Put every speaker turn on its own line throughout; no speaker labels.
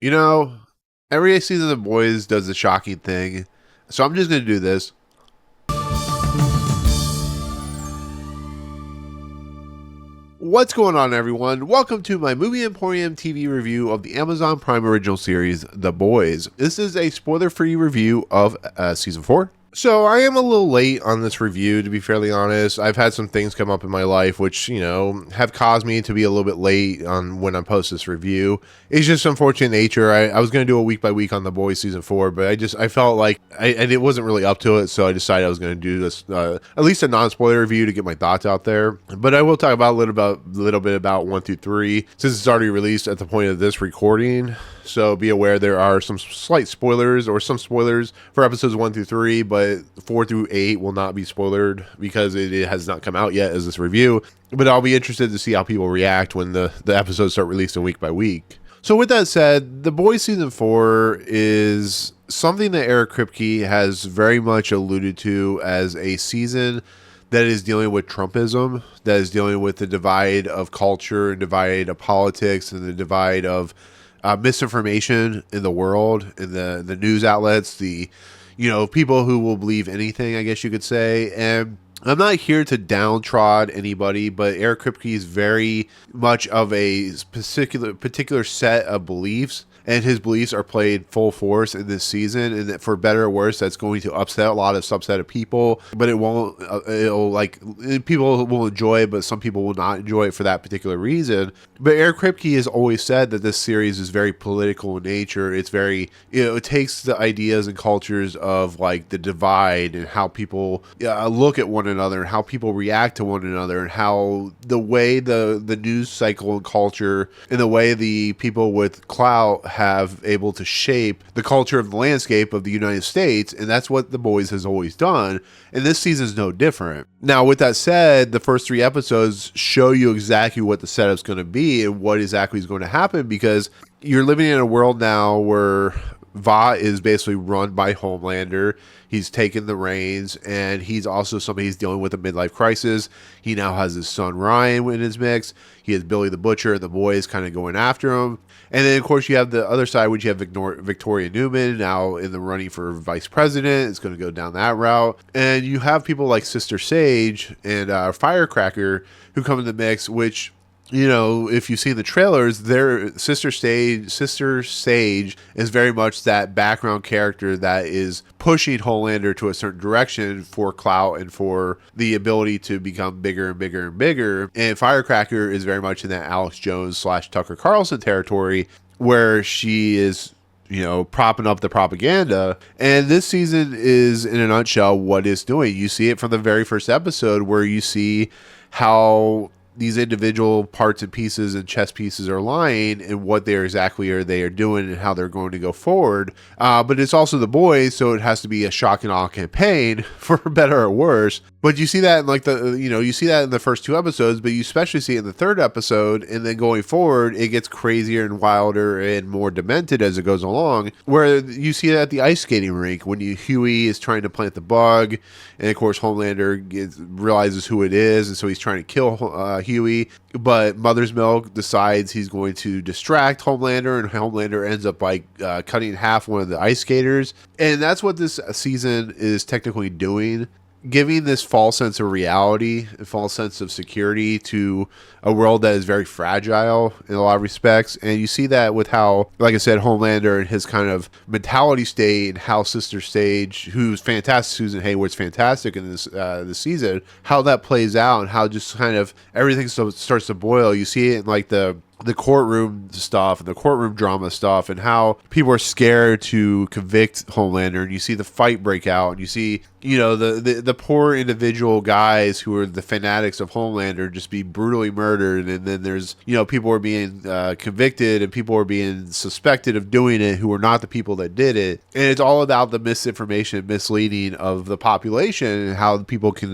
You know, every season of The Boys does a shocking thing, so I'm just going to do this. What's going on, everyone? Welcome to my Movie Emporium TV review of the Amazon Prime original series, The Boys. This is a spoiler-free review of Season 4. So I am a little late on this review, to be fairly honest. I've had some things come up in my life which, have caused me to be a little bit late on when I post this review. It's just unfortunate nature. I was going to do a week by week on The Boys Season 4, but I felt like it wasn't really up to it, so I decided I was going to do this, at least a non-spoiler review to get my thoughts out there. But I will talk about a little bit about 1 through 3, since it's already released at the point of this recording. So be aware there are some slight spoilers or some spoilers for episodes 1 through 3, but 4 through 8 will not be spoilered because it has not come out yet as this review. But I'll be interested to see how people react when the episodes start releasing week by week. So with that said, The Boys Season 4 is something that Eric Kripke has very much alluded to as a season that is dealing with Trumpism, that is dealing with the divide of culture and divide of politics and the divide of misinformation in the world, in the news outlets, the people who will believe anything, I guess you could say. And I'm not here to downtrod anybody, but Eric Kripke is very much of a particular set of beliefs, and his beliefs are played full force in this season, and that for better or worse, that's going to upset a lot of subset of people, but it won't, people will enjoy it, but some people will not enjoy it for that particular reason. But Eric Kripke has always said that this series is very political in nature. It's very, it takes the ideas and cultures of like the divide and how people look at one another and how people react to one another, and how the way the news cycle and culture and the way the people with clout have able to shape the culture of the landscape of the United States, and that's what The Boys has always done, and this season is no different. Now, with that said, the first 3 episodes show you exactly what the setup's going to be and what exactly is going to happen, because you're living in a world now where Va is basically run by Homelander. He's taken the reins, and he's also somebody who's dealing with a midlife crisis. He now has his son Ryan in his mix. He has Billy the Butcher and the boys kind of going after him. And then, of course, you have the other side, which you have Victoria Newman now in the running for vice president. It's going to go down that route. And you have people like Sister Sage and Firecracker who come in the mix, which, if you see the trailers, their Sister Sage is very much that background character that is pushing Homelander to a certain direction for clout and for the ability to become bigger and bigger and bigger. And Firecracker is very much in that Alex Jones / Tucker Carlson territory, where she is propping up the propaganda. And this season is, in a nutshell, what it's doing. You see it from the very first episode, where you see how these individual parts and pieces and chess pieces are lying, and what they are doing and how they're going to go forward. But it's also The Boys, so it has to be a shock and awe campaign, for better or worse. But you see that in you see that in the first 2 episodes, but you especially see it in the 3rd episode, and then going forward, it gets crazier and wilder and more demented as it goes along, where you see it at the ice skating rink when Huey is trying to plant the bug, and of course Homelander realizes who it is, and so he's trying to kill Huey, but Mother's Milk decides he's going to distract Homelander, and Homelander ends up by cutting in half one of the ice skaters. And that's what this season is technically doing, giving this false sense of reality, a false sense of security to a world that is very fragile in a lot of respects. And you see that with how, like I said, Homelander and his kind of mentality state, and how Sister Sage, who's fantastic, Susan Heyward's fantastic in this season, how that plays out, and how just kind of everything starts to boil. You see it in like the courtroom stuff and the courtroom drama stuff, and how people are scared to convict Homelander, and you see the fight break out, and you see the poor individual guys who are the fanatics of Homelander just be brutally murdered, and then there's people are being convicted, and people are being suspected of doing it who are not the people that did it. And it's all about the misinformation, misleading of the population, and how people can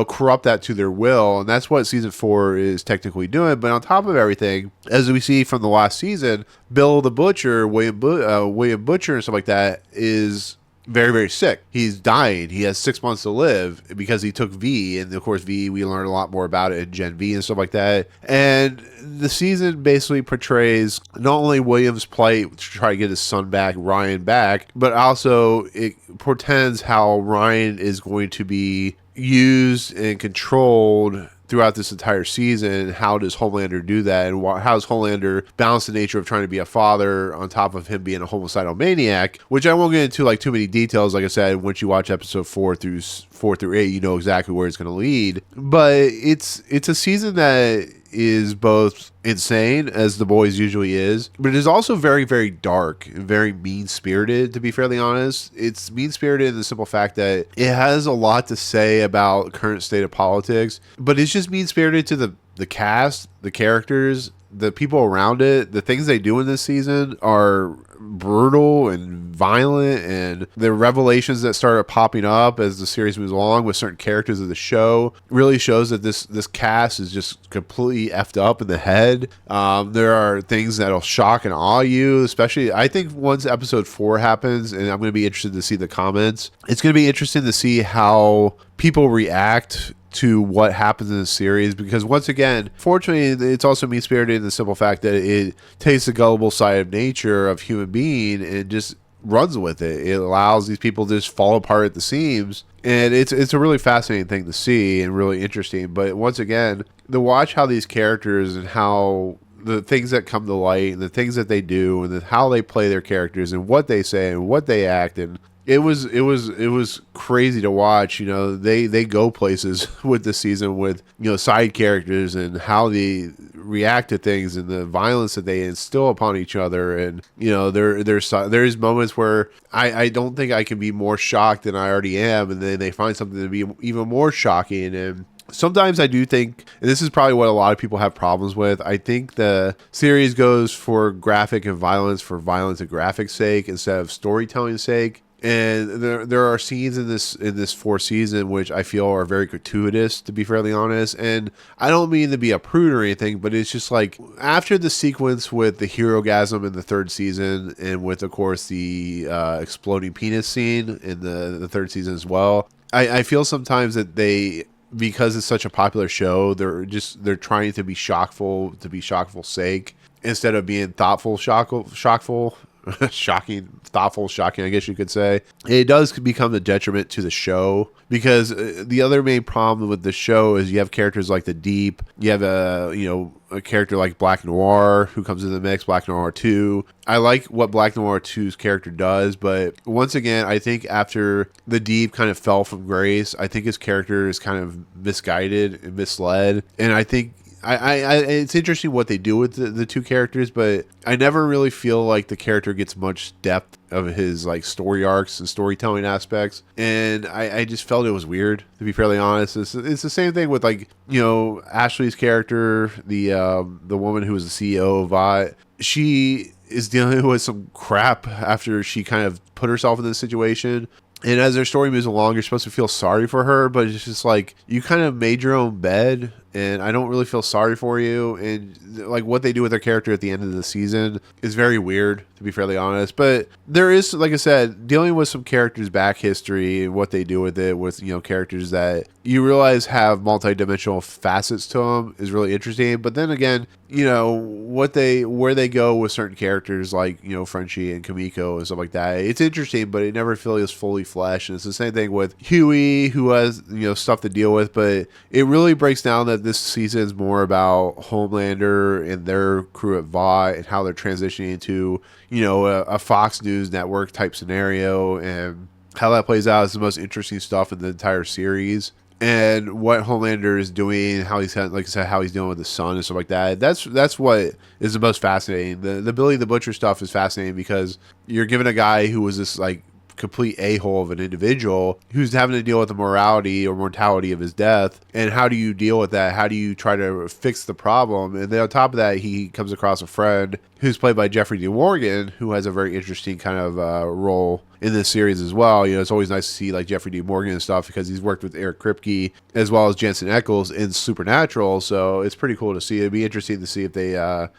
corrupt that to their will. And that's what season 4 is technically doing. But on top of everything, as we see from the last season, Bill the Butcher, William Butcher and stuff like that is very, very sick. He's dying. He has 6 months to live because he took V. And of course, V, we learn a lot more about it in Gen V and stuff like that. And the season basically portrays not only William's plight to try to get his son back, Ryan back, but also it portends how Ryan is going to be used and controlled throughout this entire season. How does Homelander do that, and how does Homelander balance the nature of trying to be a father on top of him being a homicidal maniac, which I won't get into like too many details. Like I said, once you watch episode 4 through 8, you know exactly where it's going to lead. But it's a season that is both insane, as The Boys usually is, but it is also very, very dark and very mean-spirited, to be fairly honest. It's mean-spirited in the simple fact that it has a lot to say about current state of politics, but it's just mean-spirited to the cast, the characters, the people around it. The things they do in this season are brutal and violent, and the revelations that started popping up as the series moves along with certain characters of the show really shows that this cast is just completely effed up in the head. There are things that'll shock and awe you, especially I think once episode 4 happens, and I'm going to be interested to see the comments. It's going to be interesting to see how people react to what happens in the series, because once again, fortunately, it's also mean-spirited in the simple fact that it takes the gullible side of nature of human being and just runs with it. It allows these people to just fall apart at the seams, and it's a really fascinating thing to see and really interesting. But once again, to watch how these characters and how the things that come to light and the things that they do and how they play their characters and what they say and what they act, and it was crazy to watch. You know, they go places with this season with, you know, side characters and how they react to things and the violence that they instill upon each other. And, you know, there's moments where I don't think I can be more shocked than I already am, and then they find something to be even more shocking. And sometimes I do think, and this is probably what a lot of people have problems with, I think the series goes for graphic and violence and graphic sake instead of storytelling sake. And there are scenes in this fourth season which I feel are very gratuitous, to be fairly honest. And I don't mean to be a prude or anything, but it's just like after the sequence with the hero-gasm in the third season, and with, of course, the exploding penis scene in the third season as well, I feel sometimes that they, because it's such a popular show, they're trying to be shockful to be shockful sake instead of being thoughtful, shockful. Thoughtful, shocking, I guess you could say. It does become a detriment to the show, because the other main problem with the show is you have characters like the Deep. You have a character like Black Noir who comes in the mix, Black Noir 2. I like what Black Noir 2's character does, but once again, I think after the Deep kind of fell from grace, I think his character is kind of misguided and misled, and I think it's interesting what they do with the two characters, but I never really feel like the character gets much depth of his like story arcs and storytelling aspects, and I just felt it was weird, to be fairly honest. It's the same thing with, like, you know, Ashley's character, the woman who was the CEO of VOT. She is dealing with some crap after she kind of put herself in this situation. And as their story moves along, you're supposed to feel sorry for her, but it's just like, you kind of made your own bed, and I don't really feel sorry for you. And like what they do with their character at the end of the season is very weird, to be fairly honest. But there is, like I said, dealing with some characters' back history and what they do with it, with, you know, characters that you realize have multi-dimensional facets to them is really interesting. But then again, you know, where they go with certain characters like, you know, Frenchie and Kamiko and stuff like that, it's interesting, but it never feels fully fleshed. And it's the same thing with Huey, who has, you know, stuff to deal with, but it really breaks down that this season is more about Homelander and their crew at VOT and how they're transitioning into, you know, a Fox News network type scenario, and how that plays out is the most interesting stuff in the entire series. And what Homelander is doing, how he's, like I said, how he's dealing with the son and stuff like that. That's what is the most fascinating. The Billy the Butcher stuff is fascinating because you're given a guy who was this like complete a-hole of an individual who's having to deal with the morality or mortality of his death, and how do you deal with that? How do you try to fix the problem? And then on top of that, he comes across a friend who's played by Jeffrey D. Morgan, who has a very interesting kind of role in this series as well. You know, it's always nice to see like Jeffrey D. Morgan and stuff because he's worked with Eric Kripke as well as Jensen Ackles in Supernatural. So it's pretty cool to see. It'd be interesting to see if they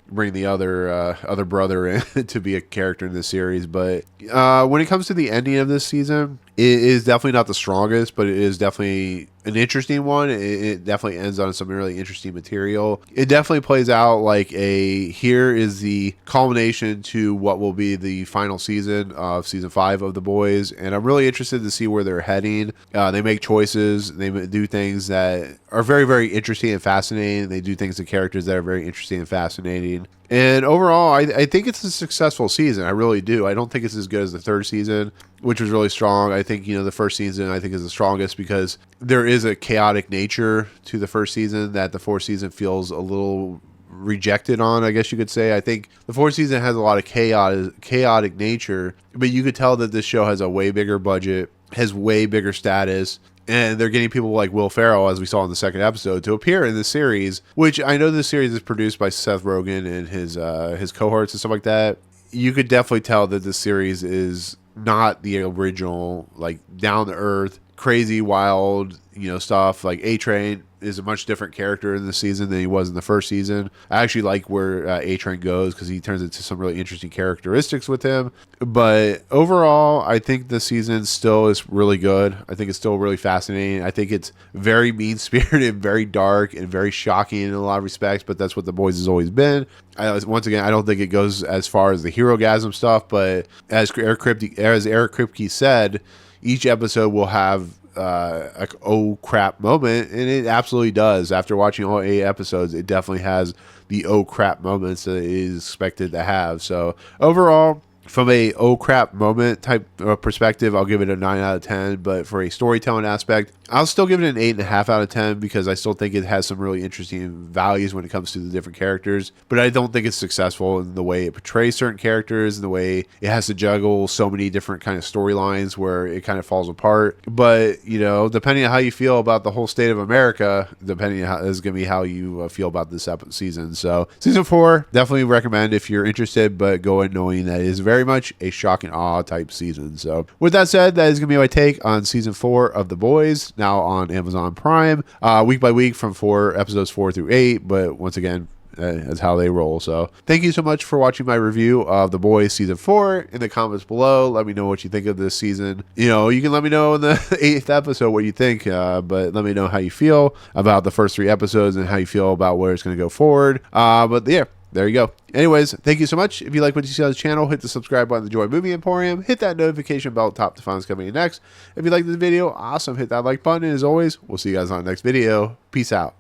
bring the other brother in to be a character in this series. But when it comes to the ending of this season, it is definitely not the strongest, but it is definitely an interesting one. It definitely ends on some really interesting material. It definitely plays out like here is the culmination to what will be the final season of season 5 of The Boys, and I'm really interested to see where they're heading. They make choices, they do things that are very, very interesting and fascinating. They do things to characters that are very interesting and fascinating. And overall, I think it's a successful season. I really do. I don't think it's as good as the third season, which was really strong. I think, the first season, I think, is the strongest because there is a chaotic nature to the first season that the fourth season feels a little rejected on, I guess you could say. I think the fourth season has a lot of chaotic nature, but you could tell that this show has a way bigger budget, has way bigger status, and they're getting people like Will Ferrell, as we saw in the second episode, to appear in this series, which I know this series is produced by Seth Rogen and his cohorts and stuff like that. You could definitely tell that this series is not the original, like, down-to-earth, crazy, wild, stuff. Like, A-Train is a much different character in this season than he was in the first season. I actually like where A-Train goes because he turns into some really interesting characteristics with him. But overall, I think the season still is really good. I think it's still really fascinating. I think it's very mean-spirited, very dark, and very shocking in a lot of respects, but that's what The Boys has always been. Once again, I don't think it goes as far as the hero-gasm stuff, but as Eric Kripke said, each episode will have a oh crap moment, and it absolutely does. After watching all 8 episodes, it definitely has the oh crap moments that it is expected to have. So overall, from a oh crap moment type perspective, I'll give it a 9 out of 10. But for a storytelling aspect, I'll still give it an 8.5 out of 10 because I still think it has some really interesting values when it comes to the different characters. But I don't think it's successful in the way it portrays certain characters and the way it has to juggle so many different kind of storylines where it kind of falls apart. But, depending on how you feel about the whole state of America, depending on is going to be how you feel about this season. So season 4, definitely recommend if you're interested, but go in knowing that it is very much a shock and awe type season. So with that said, that is going to be my take on season 4 of The Boys, now on Amazon Prime, week by week from episodes 4 through 8. But once again, that's how they roll. So thank you so much for watching my review of The Boys season 4. In the comments below, let me know what you think of this season. You can let me know in the 8th episode what you think, but let me know how you feel about the first 3 episodes and how you feel about where it's going to go forward. But yeah, there you go. Anyways, thank you so much. If you like what you see on the channel, hit the subscribe button to join Movie Emporium. Hit that notification bell at the top to find what's coming next. If you like this video, awesome. Hit that like button. And as always, we'll see you guys on the next video. Peace out.